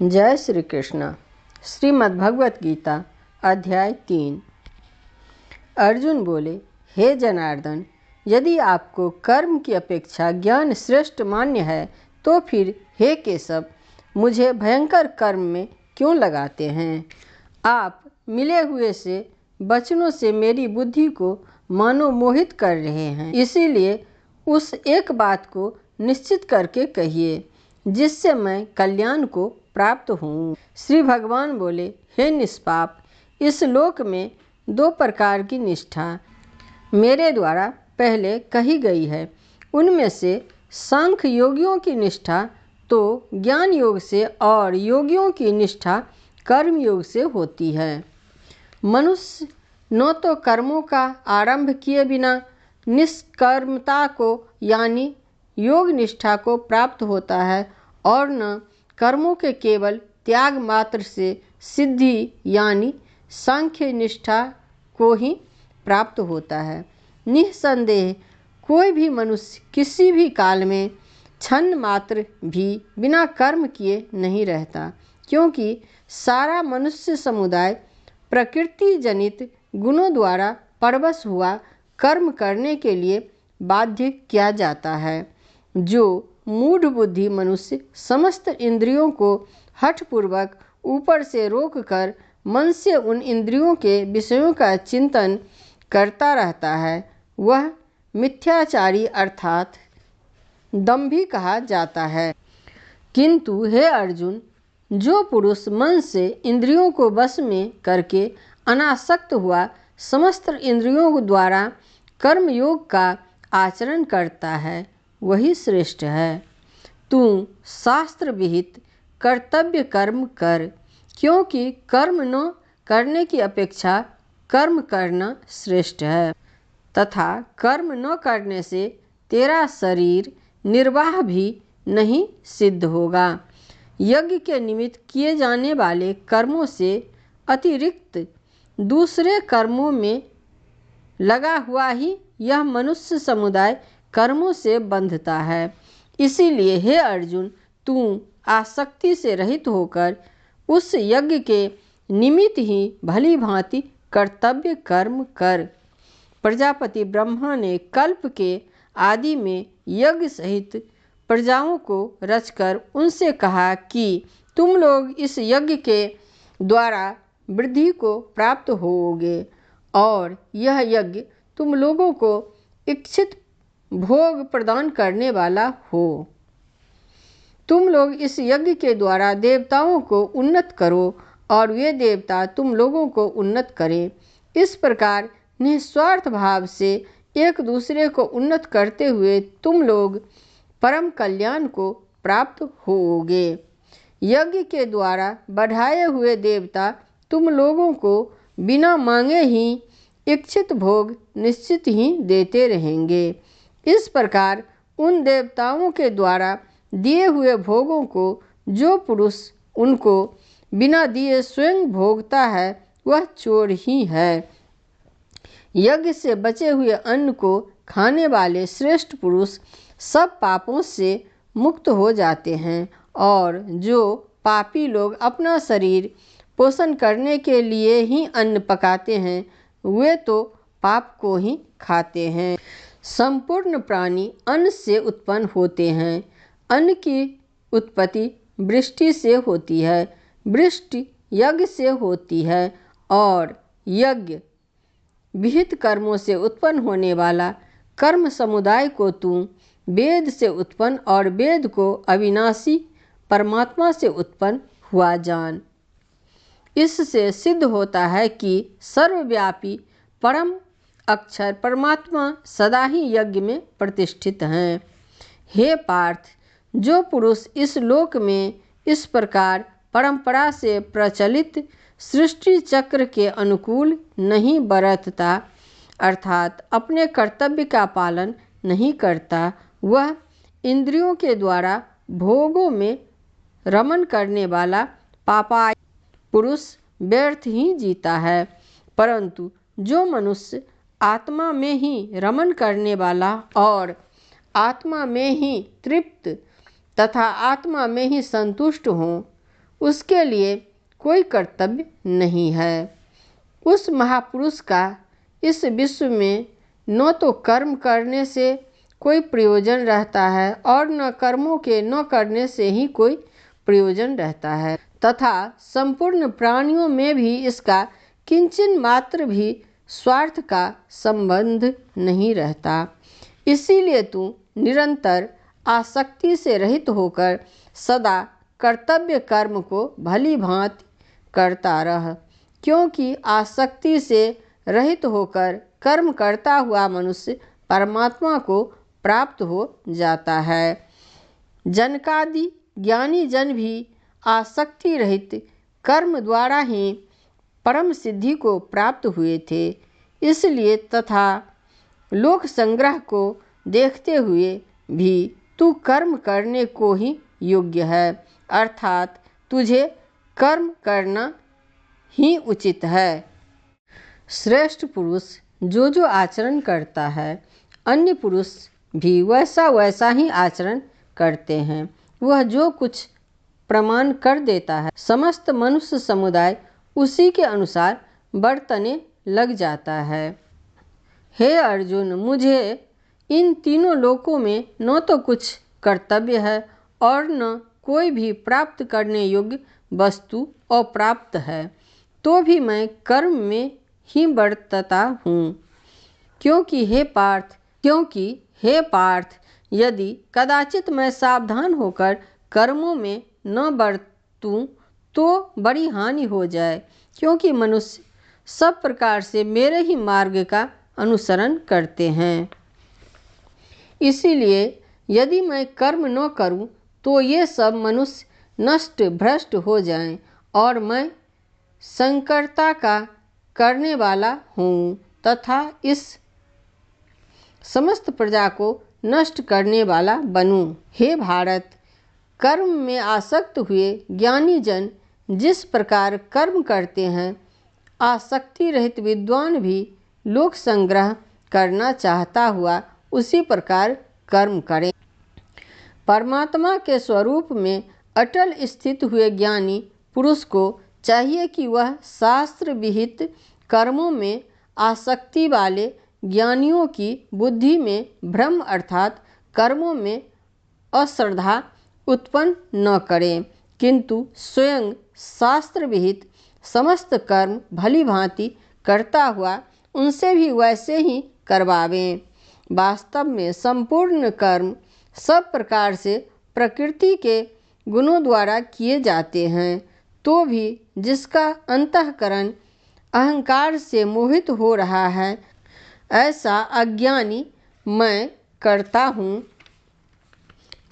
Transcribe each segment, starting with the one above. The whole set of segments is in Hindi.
जय श्री कृष्ण। श्रीमद् भगवत गीता अध्याय 3। अर्जुन बोले, हे जनार्दन, यदि आपको कर्म की अपेक्षा ज्ञान श्रेष्ठ मान्य है तो फिर हे केशव, मुझे भयंकर कर्म में क्यों लगाते हैं? आप मिले हुए से वचनों से मेरी बुद्धि को मानो मोहित कर रहे हैं। इसीलिए उस एक बात को निश्चित करके कहिए जिससे मैं कल्याण को प्राप्त हूँ। श्री भगवान बोले, हे निष्पाप, इस लोक में 2 प्रकार की निष्ठा मेरे द्वारा पहले कही गई है। उनमें से सांख्य योगियों की निष्ठा तो ज्ञान योग से और योगियों की निष्ठा कर्म योग से होती है। मनुष्य न तो कर्मों का आरंभ किए बिना निष्कर्मता को यानी योग निष्ठा को प्राप्त होता है और न कर्मों के केवल त्याग मात्र से सिद्धि यानी सांख्य निष्ठा को ही प्राप्त होता है। निस्संदेह कोई भी मनुष्य किसी भी काल में क्षण मात्र भी बिना कर्म किए नहीं रहता, क्योंकि सारा मनुष्य समुदाय प्रकृति जनित गुणों द्वारा परवश हुआ कर्म करने के लिए बाध्य किया जाता है। जो मूढ़ बुद्धि मनुष्य समस्त इंद्रियों को हठपूर्वक ऊपर से रोककर मन से उन इंद्रियों के विषयों का चिंतन करता रहता है, वह मिथ्याचारी अर्थात दंभी कहा जाता है। किंतु हे अर्जुन, जो पुरुष मन से इंद्रियों को वश में करके अनासक्त हुआ समस्त इंद्रियों द्वारा कर्म योग का आचरण करता है, वही श्रेष्ठ है। तू शास्त्र विहित कर्तव्य कर्म कर, क्योंकि कर्म न करने की अपेक्षा कर्म करना श्रेष्ठ है, तथा कर्म न करने से तेरा शरीर निर्वाह भी नहीं सिद्ध होगा। यज्ञ के निमित्त किए जाने वाले कर्मों से अतिरिक्त दूसरे कर्मों में लगा हुआ ही यह मनुष्य समुदाय कर्मों से बंधता है। इसीलिए हे अर्जुन, तू आसक्ति से रहित होकर उस यज्ञ के निमित्त ही भली भांति कर्तव्य कर्म कर। प्रजापति ब्रह्मा ने कल्प के आदि में यज्ञ सहित प्रजाओं को रचकर उनसे कहा कि तुम लोग इस यज्ञ के द्वारा वृद्धि को प्राप्त होोगे और यह यज्ञ तुम लोगों को इच्छित भोग प्रदान करने वाला हो। तुम लोग इस यज्ञ के द्वारा देवताओं को उन्नत करो और वे देवता तुम लोगों को उन्नत करें। इस प्रकार निस्वार्थ भाव से एक दूसरे को उन्नत करते हुए तुम लोग परम कल्याण को प्राप्त होोगे। यज्ञ के द्वारा बढ़ाए हुए देवता तुम लोगों को बिना मांगे ही इच्छित भोग निश्चित ही देते रहेंगे। इस प्रकार उन देवताओं के द्वारा दिए हुए भोगों को जो पुरुष उनको बिना दिए स्वयं भोगता है, वह चोर ही है। यज्ञ से बचे हुए अन्न को खाने वाले श्रेष्ठ पुरुष सब पापों से मुक्त हो जाते हैं, और जो पापी लोग अपना शरीर पोषण करने के लिए ही अन्न पकाते हैं, वे तो पाप को ही खाते हैं। संपूर्ण प्राणी अन्न से उत्पन्न होते हैं। अन्न की उत्पत्ति वृष्टि से होती है, वृष्टि यज्ञ से होती है, और यज्ञ विहित कर्मों से उत्पन्न होने वाला कर्म समुदाय को तू वेद से उत्पन्न और वेद को अविनाशी परमात्मा से उत्पन्न हुआ जान। इससे सिद्ध होता है कि सर्वव्यापी परम अक्षर परमात्मा सदा ही यज्ञ में प्रतिष्ठित हैं। हे पार्थ, जो पुरुष इस लोक में इस प्रकार परंपरा से प्रचलित सृष्टि चक्र के अनुकूल नहीं बरतता, अर्थात अपने कर्तव्य का पालन नहीं करता, वह इंद्रियों के द्वारा भोगों में रमन करने वाला पापाय पुरुष व्यर्थ ही जीता है। परंतु जो मनुष्य आत्मा में ही रमन करने वाला और आत्मा में ही तृप्त तथा आत्मा में ही संतुष्ट हों, उसके लिए कोई कर्तव्य नहीं है। उस महापुरुष का इस विश्व में न तो कर्म करने से कोई प्रयोजन रहता है और न कर्मों के न करने से ही कोई प्रयोजन रहता है, तथा संपूर्ण प्राणियों में भी इसका किंचन मात्र भी स्वार्थ का संबंध नहीं रहता। इसीलिए तू निरंतर आसक्ति से रहित होकर सदा कर्तव्य कर्म को भली भांति करता रह, क्योंकि आसक्ति से रहित होकर कर्म करता हुआ मनुष्य परमात्मा को प्राप्त हो जाता है। जनकादि ज्ञानी जन भी आसक्ति रहित कर्म द्वारा ही परम सिद्धि को प्राप्त हुए थे। इसलिए तथा लोक संग्रह को देखते हुए भी तू कर्म करने को ही योग्य है, अर्थात तुझे कर्म करना ही उचित है। श्रेष्ठ पुरुष जो जो आचरण करता है, अन्य पुरुष भी वैसा वैसा ही आचरण करते हैं। वह जो कुछ प्रमाण कर देता है, समस्त मनुष्य समुदाय उसी के अनुसार बरतने लग जाता है। हे अर्जुन, मुझे इन तीनों लोकों में न तो कुछ कर्तव्य है और न कोई भी प्राप्त करने योग्य वस्तु अप्राप्त है, तो भी मैं कर्म में ही बरतता हूँ। क्योंकि हे पार्थ, यदि कदाचित मैं सावधान होकर कर्मों में न बरतूं तो बड़ी हानि हो जाए, क्योंकि मनुष्य सब प्रकार से मेरे ही मार्ग का अनुसरण करते हैं। इसीलिए यदि मैं कर्म न करूं तो ये सब मनुष्य नष्ट भ्रष्ट हो जाएं और मैं संकरता का करने वाला हूँ तथा इस समस्त प्रजा को नष्ट करने वाला बनूं। हे भारत, कर्म में आसक्त हुए ज्ञानी जन जिस प्रकार कर्म करते हैं, आसक्ति रहित विद्वान भी लोक संग्रह करना चाहता हुआ उसी प्रकार कर्म करें। परमात्मा के स्वरूप में अटल स्थित हुए ज्ञानी पुरुष को चाहिए कि वह शास्त्र विहित कर्मों में आसक्ति वाले ज्ञानियों की बुद्धि में भ्रम अर्थात कर्मों में अश्रद्धा उत्पन्न न करें, किंतु स्वयं शास्त्र विहित समस्त कर्म भली भांति करता हुआ उनसे भी वैसे ही करवावें। वास्तव में संपूर्ण कर्म सब प्रकार से प्रकृति के गुणों द्वारा किए जाते हैं, तो भी जिसका अंतःकरण अहंकार से मोहित हो रहा है, ऐसा अज्ञानी मैं करता हूँ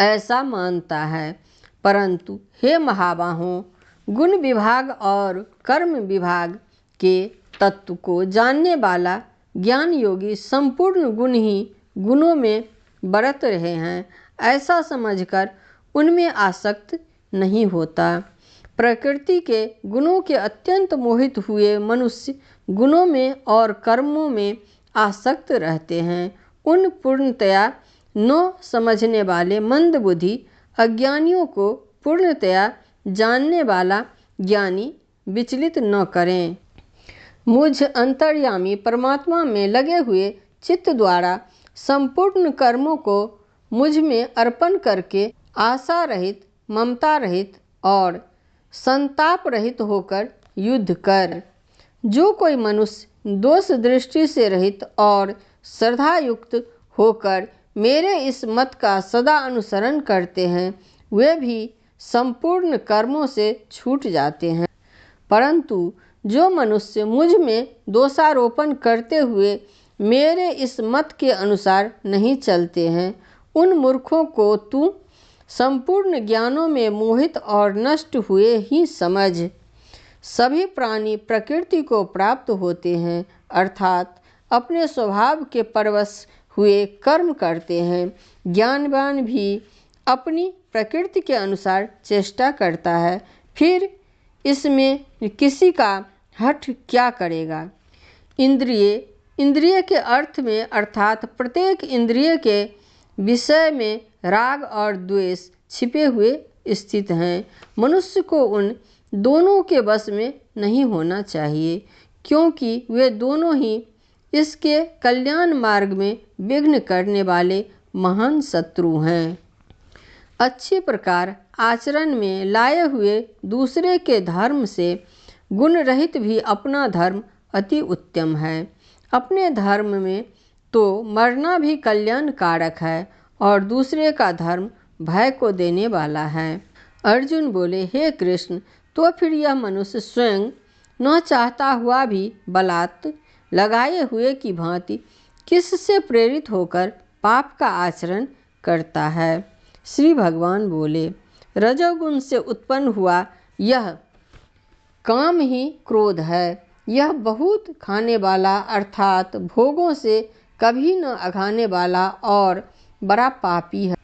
ऐसा मानता है। परंतु हे महाबाहों, गुण विभाग और कर्म विभाग के तत्व को जानने वाला ज्ञान योगी संपूर्ण गुण ही गुणों में बरत रहे हैं ऐसा समझकर उनमें आसक्त नहीं होता। प्रकृति के गुणों के अत्यंत मोहित हुए मनुष्य गुणों में और कर्मों में आसक्त रहते हैं। उन पूर्णतया न समझने वाले मंद बुद्धि अज्ञानियों को पूर्णतया जानने वाला ज्ञानी विचलित न करें। मुझ अंतर्यामी परमात्मा में लगे हुए चित्त द्वारा संपूर्ण कर्मों को मुझ में अर्पण करके आशा रहित, ममता रहित और संताप रहित होकर युद्ध कर। जो कोई मनुष्य दोष दृष्टि से रहित और श्रद्धायुक्त होकर मेरे इस मत का सदा अनुसरण करते हैं, वे भी संपूर्ण कर्मों से छूट जाते हैं। परंतु जो मनुष्य मुझ में दोषारोपण करते हुए मेरे इस मत के अनुसार नहीं चलते हैं, उन मूर्खों को तू संपूर्ण ज्ञानों में मोहित और नष्ट हुए ही समझ। सभी प्राणी प्रकृति को प्राप्त होते हैं, अर्थात अपने स्वभाव के परवश हुए कर्म करते हैं। ज्ञानवान भी अपनी प्रकृति के अनुसार चेष्टा करता है, फिर इसमें किसी का हठ क्या करेगा। इंद्रिय के अर्थ में अर्थात प्रत्येक इंद्रिय के विषय में राग और द्वेष छिपे हुए स्थित हैं, मनुष्य को उन दोनों के वश में नहीं होना चाहिए, क्योंकि वे दोनों ही इसके कल्याण मार्ग में विघ्न करने वाले महान शत्रु हैं। अच्छी प्रकार आचरण में लाए हुए दूसरे के धर्म से गुण रहित भी अपना धर्म अति उत्तम है। अपने धर्म में तो मरना भी कल्याण कारक है और दूसरे का धर्म भय को देने वाला है। अर्जुन बोले, हे कृष्ण, तो फिर यह मनुष्य स्वयं न चाहता हुआ भी बलात् लगाए हुए की भांति किससे प्रेरित होकर पाप का आचरण करता है? श्री भगवान बोले, रजोगुण से उत्पन्न हुआ यह काम ही क्रोध है। यह बहुत खाने वाला अर्थात भोगों से कभी न अघाने वाला और बड़ा पापी है।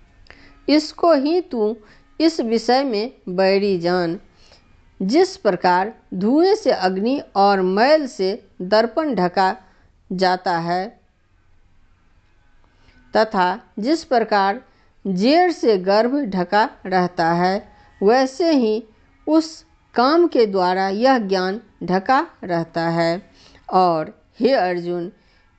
इसको ही तू इस विषय में बैरी जान। जिस प्रकार धुएं से अग्नि और मैल से दर्पण ढका जाता है तथा जिस प्रकार जेर से गर्भ ढका रहता है, वैसे ही उस काम के द्वारा यह ज्ञान ढका रहता है। और हे अर्जुन,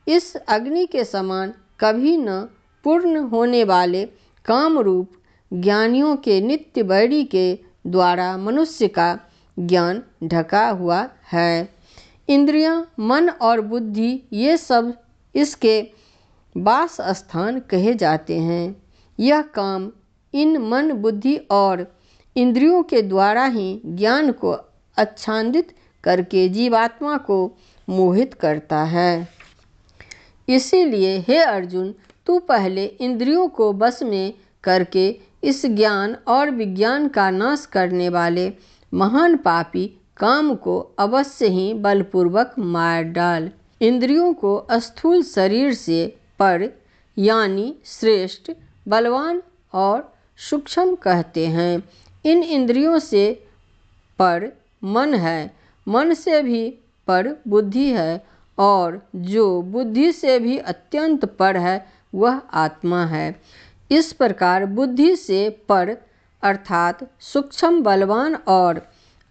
इस अग्नि के समान कभी न पूर्ण होने वाले काम रूप ज्ञानियों के नित्य बैरी के द्वारा मनुष्य का ज्ञान ढका हुआ है। इंद्रियां, मन और बुद्धि ये सब इसके वास स्थान कहे जाते हैं। यह काम इन मन, बुद्धि और इंद्रियों के द्वारा ही ज्ञान को आच्छादित करके जीवात्मा को मोहित करता है। इसीलिए हे अर्जुन, तू पहले इंद्रियों को बस में करके इस ज्ञान और विज्ञान का नाश करने वाले महान पापी काम को अवश्य ही बलपूर्वक मार डाल। इंद्रियों को स्थूल शरीर से पर यानी श्रेष्ठ, बलवान और सूक्ष्म कहते हैं। इन इंद्रियों से पर मन है, मन से भी पर बुद्धि है और जो बुद्धि से भी अत्यंत पर है वह आत्मा है। इस प्रकार बुद्धि से पर अर्थात सूक्ष्म, बलवान और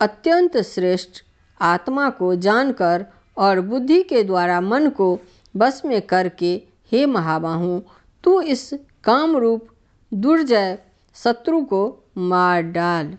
अत्यंत श्रेष्ठ आत्मा को जानकर और बुद्धि के द्वारा मन को बस में करके हे महाबाहु, तू इस काम रूप दुर्जय शत्रु को मार डाल।